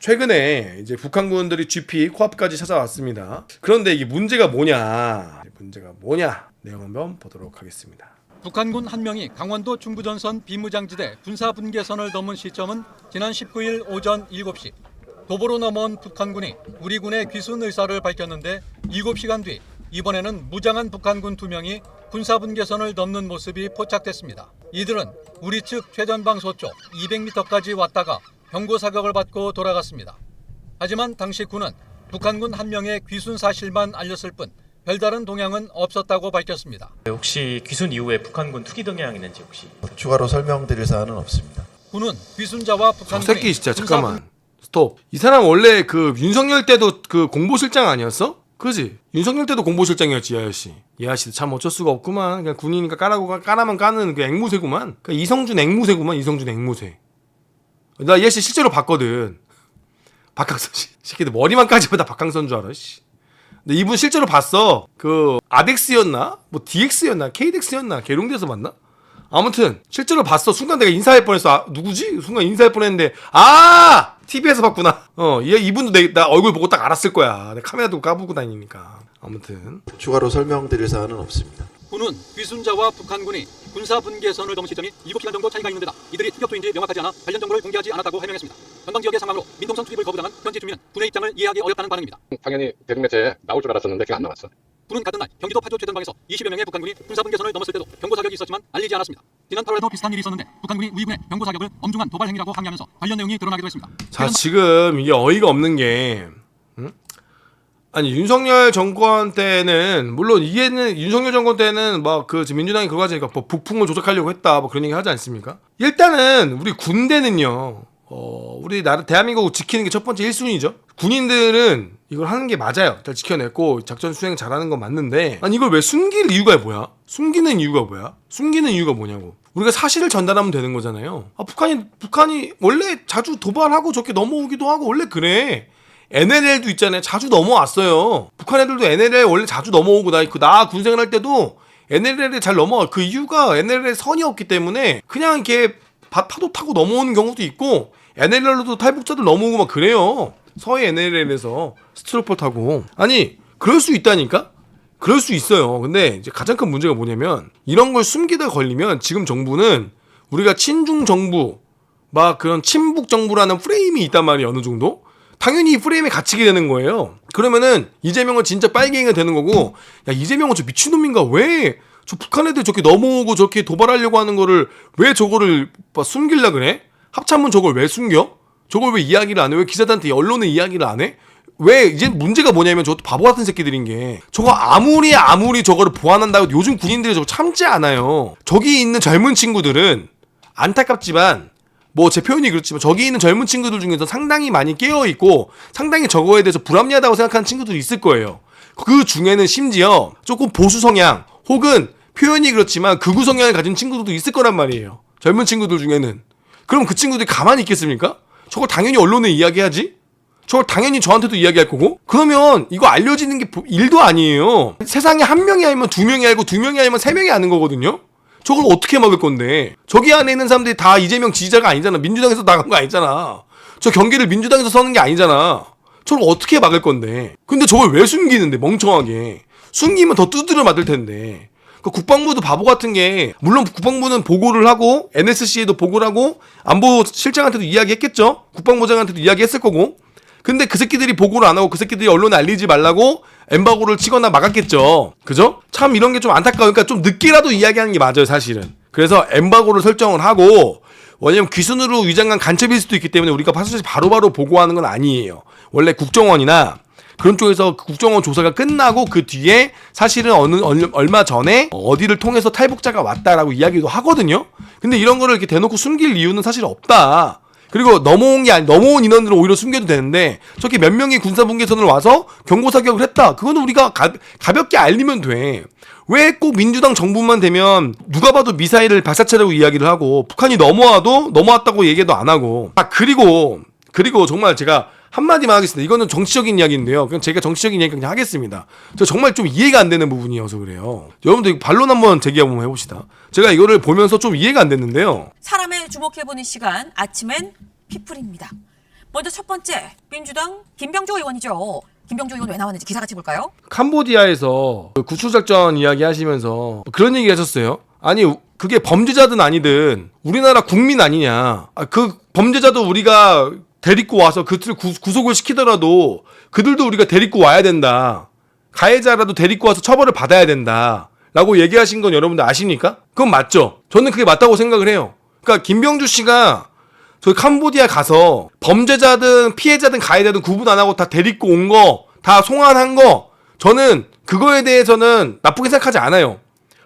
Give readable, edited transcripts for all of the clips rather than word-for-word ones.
최근에 이제 북한군들이 GP 코앞까지 찾아왔습니다. 그런데 이게 문제가 뭐냐? 내용 한번 보도록 하겠습니다. 북한군 한 명이 강원도 중부전선 비무장지대 군사분계선을 넘은 시점은 지난 19일 오전 7시. 도보로 넘어온 북한군이 우리 군의 귀순 의사를 밝혔는데 7시간 뒤 이번에는 무장한 북한군 2명이 군사분계선을 넘는 모습이 포착됐습니다. 이들은 우리 측 최전방소 쪽 200m까지 왔다가 경고 사격을 받고 돌아갔습니다. 하지만 당시 군은 북한군 한 명의 귀순 사실만 알렸을 뿐 별다른 동향은 없었다고 밝혔습니다. 혹시 귀순 이후에 북한군 투기 동향이 있는지 혹시 추가로 설명드릴 사안은 없습니다. 군은 귀순자와 저 북한군이 새끼 진짜 잠깐만 스톱. 이 사람 원래 그 윤석열 때도 그 공보실장 아니었어? 그지? 윤석열 때도 공보실장이었지. 이 아저씨도 참 어쩔 수가 없구만. 그냥 군이니까 까라면 까는 그 앵무새구만. 그러니까 이성준 앵무새. 나 이 아저씨 실제로 봤거든. 박항선 씨. 새끼들 머리만 까지면 다 박항선 줄 알아. 씨. 근데 이분 실제로 봤어. 그 아덱스였나? 뭐 DX였나? KDX였나? 계룡대에서 봤나? 아무튼 실제로 봤어. 순간 내가 인사할 뻔했어. 아, 누구지? 순간 인사할 뻔했는데 TV에서 봤구나. 이분도 나 얼굴 보고 딱 알았을 거야. 내가 카메라 두고 까부고 다니니까. 아무튼 추가로 설명드릴 사안은 없습니다. 군은 귀순자와 북한군이 군사분계선을 넘은 시점이 7시간 정도 차이가 있는 데다 이들이 투격투인지 명확하지 않아 관련 정보를 공개하지 않았다고 해명했습니다. 전방 지역의 상황으로 민동선 투입을 거부당한 현지 주민은 군의 입장을 이해하기 어렵다는 반응입니다. 당연히 대중매체에 나올 줄 알았었는데 그게 안 나왔어. 군은 같은 날 경기도 파주 최전방에서 20여 명의 북한군이 군사분계선을 넘었을 때도 경고 사격이 있었지만 알리지 않았습니다. 지난 8월에도 비슷한 일이 있었는데 북한군이 우리 군의 경고 사격을 엄중한 도발 행위라고 항의하면서 관련 내용이 드러나기도 했습니다. 자 지금 이게 어이가 없는 게 아니 윤석열 정권 때는 물론 이게는 윤석열 정권 때는 막 그 민주당이 그거 하자니까 뭐 북풍을 조작하려고 했다 뭐 그런 얘기 하지 않습니까? 일단은 우리 군대는요 우리 나라 대한민국을 지키는 게 첫 번째 1순위죠. 군인들은 이걸 하는 게 맞아요. 잘 지켜냈고 작전 수행 잘하는 건 맞는데 아니 이걸 왜 숨길 이유가 뭐야? 숨기는 이유가 뭐냐고. 우리가 사실을 전달하면 되는 거잖아요. 북한이 원래 자주 도발하고 저렇게 넘어오기도 하고 원래 그래. NLL도 있잖아요. 자주 넘어왔어요. 북한 애들도 NLL 원래 자주 넘어오고 나 군생활 할 때도 NLL에 잘 넘어와. 그 이유가 NLL에 선이 없기 때문에 그냥 이렇게 파도 타고 넘어오는 경우도 있고 NLL로도 탈북자들 넘어오고 막 그래요. 서해 NLL에서 스티로폴 타고. 아니 그럴 수 있다니까? 그럴 수 있어요. 근데 이제 가장 큰 문제가 뭐냐면 이런 걸 숨기다 걸리면 지금 정부는 우리가 친중 정부 막 그런 친북 정부라는 프레임이 있단 말이에요. 어느 정도? 당연히 이 프레임에 갇히게 되는 거예요. 그러면은 이재명은 진짜 빨갱이가 되는 거고 야 이재명은 저 미친놈인가? 왜 저 북한 애들 저렇게 넘어오고 저렇게 도발하려고 하는 거를 왜 저거를 숨기려 그래? 합참은 저걸 왜 숨겨? 저걸 왜 이야기를 안 해? 왜 기자들한테 언론에 이야기를 안 해? 왜 이제 문제가 뭐냐면 저것도 바보 같은 새끼들인 게 저거 아무리 저거를 보완한다고 요즘 군인들이 저거 참지 않아요. 저기 있는 젊은 친구들은 안타깝지만 뭐 제 표현이 그렇지만 저기 있는 젊은 친구들 중에서 상당히 많이 깨어있고 상당히 저거에 대해서 불합리하다고 생각하는 친구들이 있을 거예요. 그 중에는 심지어 조금 보수 성향 혹은 표현이 그렇지만 극우 성향을 가진 친구들도 있을 거란 말이에요. 젊은 친구들 중에는. 그럼 그 친구들이 가만히 있겠습니까? 저걸 당연히 언론에 이야기하지? 저걸 당연히 저한테도 이야기할 거고? 그러면 이거 알려지는 게 일도 아니에요. 세상에 한 명이 알면 두 명이 알고 두 명이 알면 세 명이 아는 거거든요? 저걸 어떻게 막을 건데? 저기 안에 있는 사람들이 다 이재명 지지자가 아니잖아. 민주당에서 나간 거 아니잖아. 저 경기를 민주당에서 서는 게 아니잖아. 저걸 어떻게 막을 건데? 근데 저걸 왜 숨기는데 멍청하게. 숨기면 더 두드려 맞을 텐데. 그 국방부도 바보 같은 게 물론 국방부는 보고를 하고 NSC에도 보고를 하고 안보실장한테도 이야기했겠죠. 국방부장한테도 이야기했을 거고. 근데 그 새끼들이 보고를 안 하고 그 새끼들이 언론에 알리지 말라고 엠바고를 치거나 막았겠죠. 그죠? 참 이런 게 좀 안타까우니까 좀 늦게라도 이야기하는 게 맞아요 사실은. 그래서 엠바고를 설정을 하고 왜냐면 귀순으로 위장한 간첩일 수도 있기 때문에 우리가 사실 바로바로 보고하는 건 아니에요. 원래 국정원이나 그런 쪽에서 국정원 조사가 끝나고 그 뒤에 사실은 얼마 전에 어디를 통해서 탈북자가 왔다라고 이야기도 하거든요. 근데 이런 거를 이렇게 대놓고 숨길 이유는 사실 없다. 그리고 넘어온 인원들은 오히려 숨겨도 되는데 저렇게 몇 명이 군사분계선을 와서 경고사격을 했다. 그거는 우리가 가볍게 알리면 돼. 왜 꼭 민주당 정부만 되면 누가 봐도 미사일을 발사체라고 이야기를 하고 북한이 넘어왔다고 얘기도 안 하고. 그리고 정말 제가 한마디만 하겠습니다. 이거는 정치적인 이야기인데요. 그냥 제가 정치적인 이야기 그냥 하겠습니다. 저 정말 좀 이해가 안 되는 부분이어서 그래요. 여러분들 반론 한번 제기 한번 해봅시다. 제가 이거를 보면서 좀 이해가 안 됐는데요. 사람을 주목해보는 시간, 아침엔 피플입니다. 먼저 첫 번째, 민주당 김병조 의원이죠. 김병조 의원 왜 나왔는지 기사 같이 볼까요? 캄보디아에서 그 구출작전 이야기 하시면서 그런 얘기 하셨어요. 아니 그게 범죄자든 아니든 우리나라 국민 아니냐. 그 범죄자도 우리가 데리고 와서 그들을 구속을 시키더라도 그들도 우리가 데리고 와야 된다. 가해자라도 데리고 와서 처벌을 받아야 된다. 라고 얘기하신 건 여러분들 아십니까? 그건 맞죠? 저는 그게 맞다고 생각을 해요. 그러니까 김병주 씨가 저희 캄보디아 가서 범죄자든 피해자든 가해자든 구분 안 하고 다 데리고 온 거, 다 송환한 거, 저는 그거에 대해서는 나쁘게 생각하지 않아요.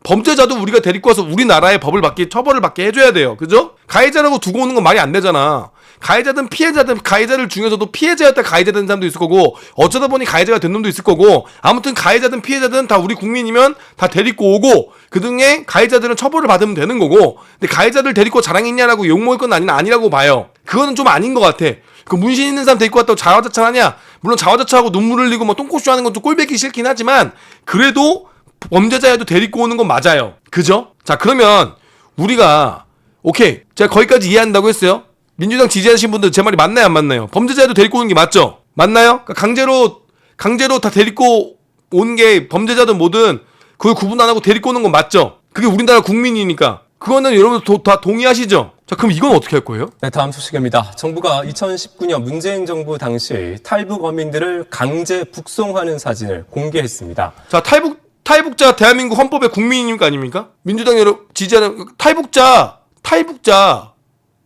범죄자도 우리가 데리고 와서 우리나라의 법을 받게, 처벌을 받게 해줘야 돼요. 그죠? 가해자라고 두고 오는 건 말이 안 되잖아. 가해자든 피해자든, 가해자들 중에서도 피해자였다 가해자 된 사람도 있을 거고, 어쩌다 보니 가해자가 된 놈도 있을 거고, 아무튼 가해자든 피해자든 다 우리 국민이면 다 데리고 오고, 그 등의 가해자들은 처벌을 받으면 되는 거고, 근데 가해자들 데리고 자랑했냐라고 욕먹을 건 아니라고 봐요. 그거는 좀 아닌 것 같아. 그 문신 있는 사람 데리고 왔다고 자화자찬하냐? 물론 자화자찬하고 눈물 흘리고 뭐 똥꼬쇼 하는 건 좀 꼴배기 싫긴 하지만, 그래도 범죄자여도 데리고 오는 건 맞아요. 그죠? 자, 그러면 우리가 오케이, 제가 거기까지 이해한다고 했어요. 민주당 지지하시는 분들 제 말이 맞나요, 안 맞나요? 범죄자여도 데리고 오는 게 맞죠? 맞나요? 그러니까 강제로 다 데리고 온 게 범죄자든 뭐든 그걸 구분 안 하고 데리고 오는 건 맞죠? 그게 우리나라 국민이니까. 그거는 여러분들 다 동의하시죠? 자, 그럼 이건 어떻게 할 거예요? 네, 다음 소식입니다. 정부가 2019년 문재인 정부 당시 탈북 어민들을 강제 북송하는 사진을 공개했습니다. 자, 탈북자 대한민국 헌법의 국민입니까 아닙니까? 민주당 여러분 지지하는 탈북자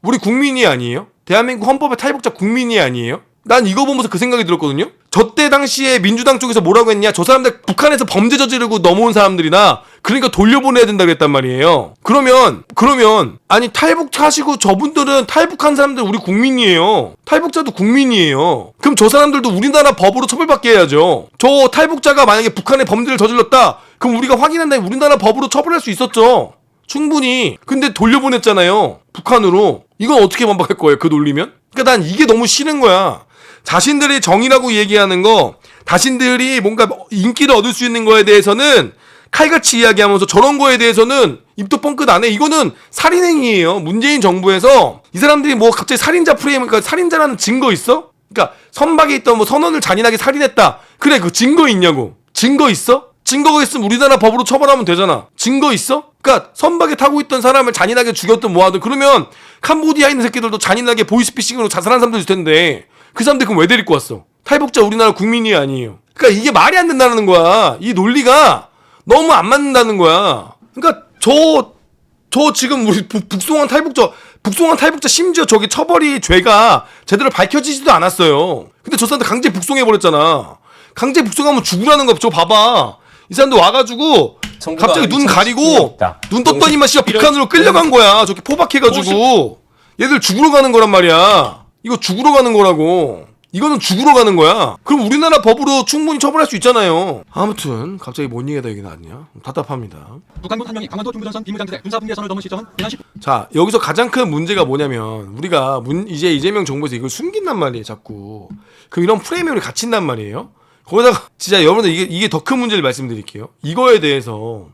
우리 국민이 아니에요? 대한민국 헌법의 탈북자 국민이 아니에요? 난 이거 보면서 그 생각이 들었거든요. 저 때 당시에 민주당 쪽에서 뭐라고 했냐? 저 사람들 북한에서 범죄 저지르고 넘어온 사람들이나 그러니까 돌려보내야 된다고 했단 말이에요. 그러면 아니 탈북하시고 저분들은 탈북한 사람들 우리 국민이에요. 탈북자도 국민이에요. 그럼 저 사람들도 우리나라 법으로 처벌받게 해야죠. 저 탈북자가 만약에 북한에 범죄를 저질렀다. 그럼 우리가 확인한 다음에 우리나라 법으로 처벌할 수 있었죠. 충분히. 근데 돌려보냈잖아요. 북한으로. 이건 어떻게 반박할 거예요? 그 논리면? 그러니까 난 이게 너무 싫은 거야. 자신들이 정의라고 얘기하는 거, 자신들이 뭔가 인기를 얻을 수 있는 거에 대해서는 칼같이 이야기하면서 저런 거에 대해서는 입도 뻥끗 안 해. 이거는 살인행위예요. 문재인 정부에서 이 사람들이 뭐 갑자기 살인자 프레임, 그러니까 살인자라는 증거 있어? 그러니까 선박에 있던 뭐 선원을 잔인하게 살인했다. 그래, 그 증거 있냐고. 증거 있어? 증거가 있으면 우리나라 법으로 처벌하면 되잖아. 증거 있어? 그러니까 선박에 타고 있던 사람을 잔인하게 죽였든 뭐하든 그러면 캄보디아에 있는 새끼들도 잔인하게 보이스피싱으로 자살한 사람도 있을 텐데 그 사람들 그럼 왜 데리고 왔어? 탈북자 우리나라 국민이 아니에요. 그러니까 이게 말이 안 된다는 거야. 이 논리가 너무 안 맞는다는 거야. 그러니까 저 지금 우리 북송한 탈북자 심지어 저기 처벌이 죄가 제대로 밝혀지지도 않았어요. 근데 저 사람들 강제 북송해버렸잖아. 강제 북송하면 죽으라는 거 저거 봐봐. 이 사람들 와가지고 갑자기 눈 가리고 눈 떴더니만 씨가 북한으로 끌려간 거야. 저렇게 포박해가지고 얘들 죽으러 가는 거란 말이야. 이거 죽으러 가는 거라고. 이거는 죽으러 가는 거야. 그럼 우리나라 법으로 충분히 처벌할 수 있잖아요. 아무튼 갑자기 뭔 얘기가 얘기 나왔냐? 답답합니다. 북한군 한 명이 강원도 중부전선 비무장지대 군사분계선을 넘은 시점은 지난 10... 자, 여기서 가장 큰 문제가 뭐냐면 우리가 이제 이재명 정부에서 이걸 숨긴단 말이에요. 자꾸. 그럼 이런 프레임에 갇힌단 말이에요. 거기다가 진짜 여러분들 이게 더 큰 문제를 말씀드릴게요. 이거에 대해서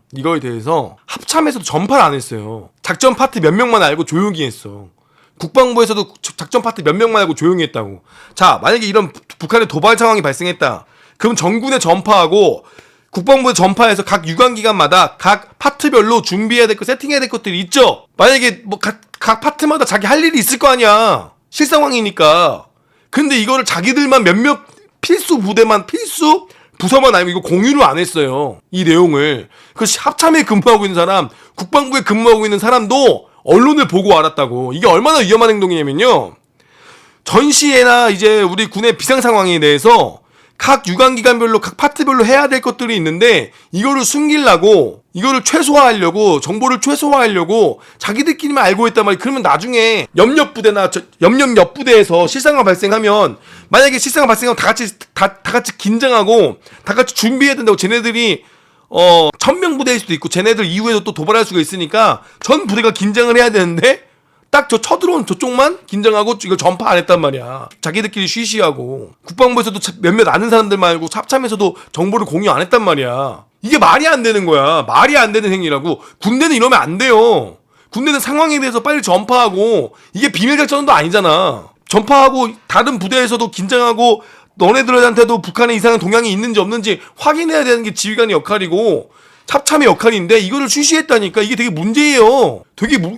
합참에서도 전파를 안 했어요. 작전 파트 몇 명만 알고 조용히 했어. 국방부에서도 작전 파트 몇 명만 알고 조용히 했다고. 자, 만약에 이런 북한의 도발 상황이 발생했다. 그럼 전군에 전파하고 국방부에 전파해서 각 유관기관마다 각 파트별로 준비해야 될 것, 세팅해야 될 것들이 있죠. 만약에 뭐 각 파트마다 자기 할 일이 있을 거 아니야. 실상황이니까. 근데 이거를 자기들만 몇몇 필수 부서만 알고 이거 공유를 안 했어요. 이 내용을. 그 합참에 근무하고 있는 사람, 국방부에 근무하고 있는 사람도 언론을 보고 알았다고. 이게 얼마나 위험한 행동이냐면요. 전시회나 이제 우리 군의 비상 상황에 대해서 각 유관기관별로 각 파트별로 해야 될 것들이 있는데 이거를 숨기려고, 이거를 최소화하려고, 정보를 최소화하려고 자기들끼리만 알고 있단 말이야. 그러면 나중에 염렵부대나 옆부대에서 실상황 발생하면, 만약에 실상황 발생하면 다 같이 긴장하고 다 같이 준비해야 된다고. 쟤네들이 1000명 부대일 수도 있고 쟤네들 이후에도 또 도발할 수가 있으니까 전 부대가 긴장을 해야 되는데 딱 저 쳐들어온 저쪽만 긴장하고 이걸 전파 안 했단 말이야. 자기들끼리 쉬쉬하고. 국방부에서도 몇몇 아는 사람들 말고 합참에서도 정보를 공유 안 했단 말이야. 이게 말이 안 되는 거야. 말이 안 되는 행위라고. 군대는 이러면 안 돼요. 군대는 상황에 대해서 빨리 전파하고, 이게 비밀 작전도 아니잖아. 전파하고 다른 부대에서도 긴장하고 너네들한테도 북한에 이상한 동향이 있는지 없는지 확인해야 되는 게 지휘관의 역할이고 참참의 역할인데 이거를 쉬쉬했다니까. 이게 되게 문제예요.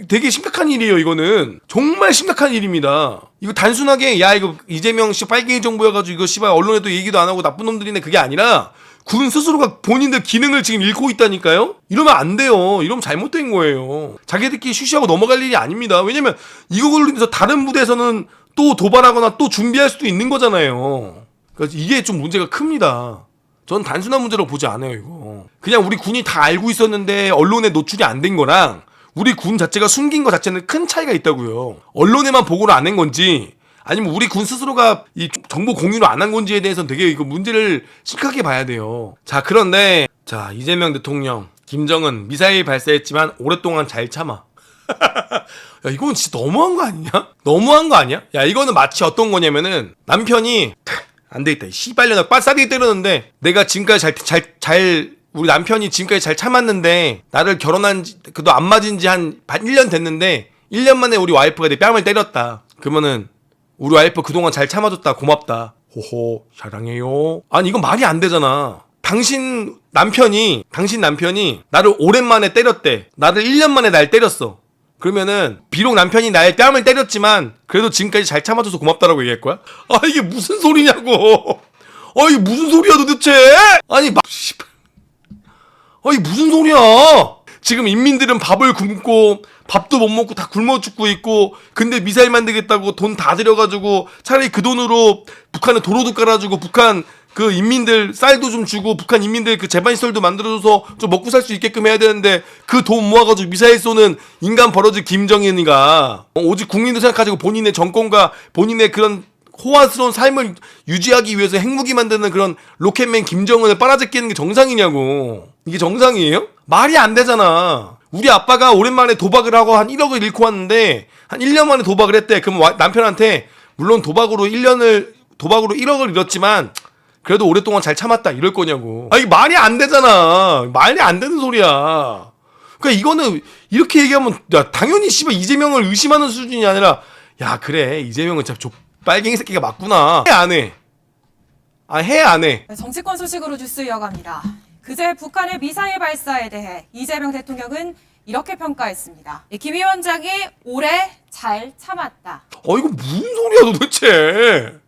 되게 심각한 일이에요. 이거는 정말 심각한 일입니다. 이거 단순하게 야 이거 이재명 씨 빨갱이 정부여가지고 이거 씨발 언론에도 얘기도 안 하고 나쁜 놈들이네 그게 아니라 군 스스로가 본인들 기능을 지금 잃고 있다니까요. 이러면 안 돼요. 이러면 잘못된 거예요. 자기들끼리 쉬쉬하고 넘어갈 일이 아닙니다. 왜냐면 이거 걸리면서 다른 부대에서는 또 도발하거나 또 준비할 수도 있는 거잖아요. 그래서 이게 좀 문제가 큽니다. 전 단순한 문제로 보지 않아요. 이거 그냥 우리 군이 다 알고 있었는데 언론에 노출이 안 된 거랑 우리 군 자체가 숨긴 거 자체는 큰 차이가 있다고요. 언론에만 보고를 안 한 건지 아니면 우리 군 스스로가 이 정보 공유를 안 한 건지에 대해서는 되게 이거 문제를 심각하게 봐야 돼요. 자, 그런데 자 이재명 대통령, 김정은 미사일 발사했지만 오랫동안 잘 참아. 야 이건 진짜 너무한 거 아니냐? 너무한 거 아니야? 야 이거는 마치 어떤 거냐면은 남편이 안 되겠다. 씨발려나 빠싸게 때렸는데 내가 지금까지 우리 남편이 지금까지 잘 참았는데 나를 결혼한 지 그도 안 맞은 지 한 1년 됐는데 1년 만에 우리 와이프가 내 뺨을 때렸다. 그러면은 우리 와이프 그동안 잘 참아줬다. 고맙다. 호호 사랑해요. 아니 이건 말이 안 되잖아. 당신 남편이 나를 오랜만에 때렸대. 나를 1년 만에 날 때렸어. 그러면은 비록 남편이 나의 뺨을 때렸지만 그래도 지금까지 잘 참아줘서 고맙다라고 얘기할 거야? 아 이게 무슨 소리냐고. 이게 무슨 소리야 도대체. 아니 이게 무슨 소리야. 지금 인민들은 밥을 굶고 밥도 못 먹고 다 굶어 죽고 있고 근데 미사일 만들겠다고 돈 다 들여가지고 차라리 그 돈으로 북한에 도로도 깔아주고 북한 그 인민들 쌀도 좀 주고 북한 인민들 그 재반시설도 만들어줘서 좀 먹고 살 수 있게끔 해야 되는데 그 돈 모아가지고 미사일 쏘는 인간 버러지 김정은이가 오직 국민들 생각하시고 본인의 정권과 본인의 그런 호화스러운 삶을 유지하기 위해서 핵무기 만드는 그런 로켓맨 김정은을 빨아제끼는 게 정상이냐고. 이게 정상이에요? 말이 안 되잖아. 우리 아빠가 오랜만에 도박을 하고 한 1억을 잃고 왔는데 한 1년 만에 도박을 했대. 그럼 남편한테 물론 도박으로 1억을 잃었지만 그래도 오랫동안 잘 참았다 이럴 거냐고. 이게 말이 안 되잖아. 말이 안 되는 소리야. 그러니까 이거는 이렇게 얘기하면 야 당연히 씨발 이재명을 의심하는 수준이 아니라 야 그래 이재명은 진짜 빨갱이 새끼가 맞구나. 해 안 해? 해 안 해? 정치권 소식으로 뉴스 이어갑니다. 그제 북한의 미사일 발사에 대해 이재명 대통령은 이렇게 평가했습니다. 김 위원장이 오래 잘 참았다. 이거 무슨 소리야 도대체.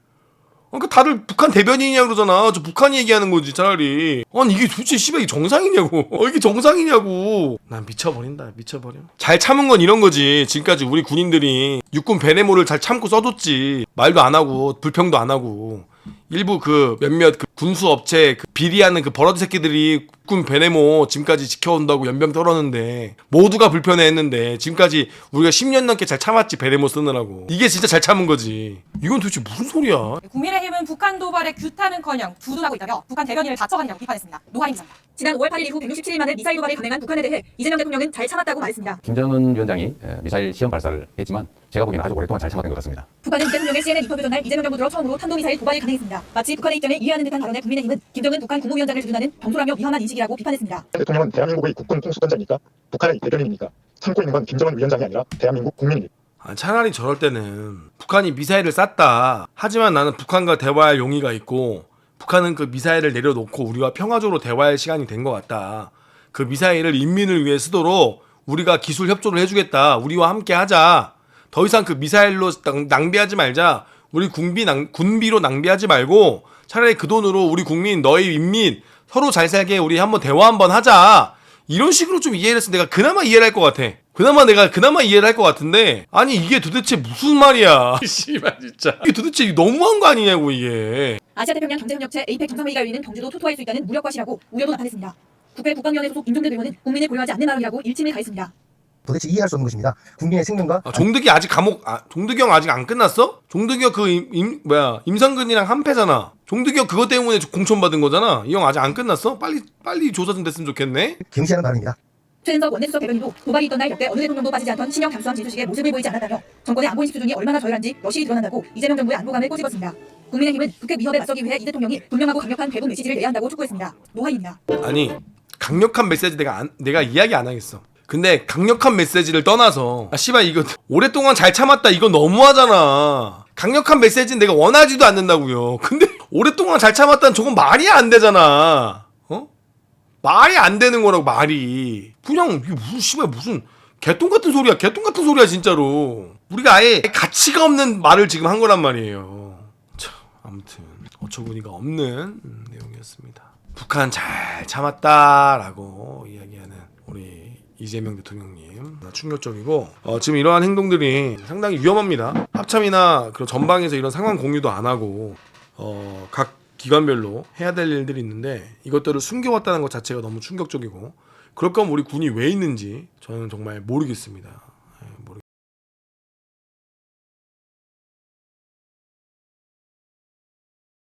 그러니까 다들 북한 대변인이냐 그러잖아. 저 북한이 얘기하는 거지 차라리. 아니 이게 도대체 씨발 이게 정상이냐고. 이게 정상이냐고. 난 미쳐버린다. 미쳐버려. 잘 참은 건 이런 거지. 지금까지 우리 군인들이 육군 베네모를 잘 참고 써줬지. 말도 안 하고 불평도 안 하고. 일부 그 몇몇 그 군수 업체 그 비리하는 그 버러지 새끼들이 국군 베네모 지금까지 지켜온다고 연병 떨었는데 모두가 불편해했는데 지금까지 우리가 10년 넘게 잘 참았지. 베네모 쓰느라고. 이게 진짜 잘 참은 거지. 이건 도대체 무슨 소리야. 국민의힘은 북한 도발에 규탄은커녕 두둔하고 있다며 북한 대변인을 다쳐가느냐고 비판했습니다. 노하임 기자입니다. 지난 5월 8일 이후 167일 만에 미사일 도발이 감행한 북한에 대해 이재명 대통령은 잘 참았다고 말했습니다. 김정은 위원장이 미사일 시험 발사를 했지만 제가 보기에는 아주 오랫동안 잘 참았던 것 같습니다. 북한은 이 대통령의 CNN 인터뷰 전날 이재명 정부 들어 처음으로 탄도미사일 도발을 감행했습니다. 마치 북한의 입장을 이해하는 듯한 발언에 국민의힘은 김정은 북한 국무위원장을 주둔하는 경솔하며 위험한 인식이라고 비판했습니다. 대통령은 대한민국의 국군 통수권자입니까? 북한의 대변인입니까? 참고 있는 건 김정은 위원장이 아니라 대한민국 국민입니다. 차라리 저럴 때는 북한이 미사일을 쐈다. 하지만 나는 북한과 대화할 용의가 있고 북한은 그 미사일을 내려놓고 우리와 평화적으로 대화할 시간이 된 것 같다. 그 미사일을 인민을 위해 쓰도록 우리가 기술 협조를 해주겠다. 우리와 함께 하자. 더 이상 그 미사일로 낭비하지 말자. 우리 군비로 낭비하지 말고 차라리 그 돈으로 우리 국민, 너희 인민 서로 잘 살게 우리 한번 대화 한번 하자. 이런 식으로 좀 이해를 해서 내가 그나마 이해를 할 것 같아. 그나마 이해를 할 것 같은데 아니 이게 도대체 무슨 말이야. 씨발 진짜. 이게 도대체 너무한 거 아니냐고 이게. 아시아 태평양 경제협력체 APEC 정상회의가 열리는 경주도 토토할 수 있다는 무력과시라고 우려도 나타냈습니다. 국회 국방위원회 소속 임종대 의원은 국민을 고려하지 않는 발언이라고 일침을 가했습니다. 도대체 이해할 수 없는 것입니다. 국민의 생명과 종득이 아직 종득이 형 아직 안 끝났어? 종득이 형 임상근이랑 한패잖아. 종득이 형 그것 때문에 공천받은 거잖아. 이 형 아직 안 끝났어? 빨리 조사 좀 됐으면 좋겠네. 경시하는 발언입니다. 최은석 원내수석 대변인도 도발이 있던 날 역대 어느 대통령도 빠지지 않던 신형 잠수함 진수식에 모습을 보이지 않았다며 정권의 안보인식 수준이 얼마나 저열한지 여실히 드러난다고 이재명 정부의 안보감을 꼬집었습니다. 국민의힘은 북핵 위협에 맞서기 위해 이 대통령이 분명하고 강력한 대북 메시지를 내야 한다고 촉구했습니다. 노하입니다. 아니 강력한 메시지 내가 이야기 안 하겠어. 근데 강력한 메시지를 떠나서 씨발 이거 오랫동안 잘 참았다 이거 너무하잖아. 강력한 메시지는 내가 원하지도 않는다고요. 근데 오랫동안 잘 참았다는 저건 말이 안 되잖아. 어? 말이 안 되는 거라고 말이. 그냥 이게 무슨 씨발 무슨 개똥 같은 소리야. 개똥 같은 소리야 진짜로. 우리가 아예 가치가 없는 말을 지금 한 거란 말이에요. 참 아무튼 어처구니가 없는 내용이었습니다. 북한 잘 참았다라고 이야기하는 우리 이재명 대통령님 충격적이고 지금 이러한 행동들이 상당히 위험합니다. 합참이나 그런 전방에서 이런 상황 공유도 안 하고 각 기관별로 해야 될 일들이 있는데 이것들을 숨겨왔다는 것 자체가 너무 충격적이고 그럴 거면 우리 군이 왜 있는지 저는 정말 모르겠습니다.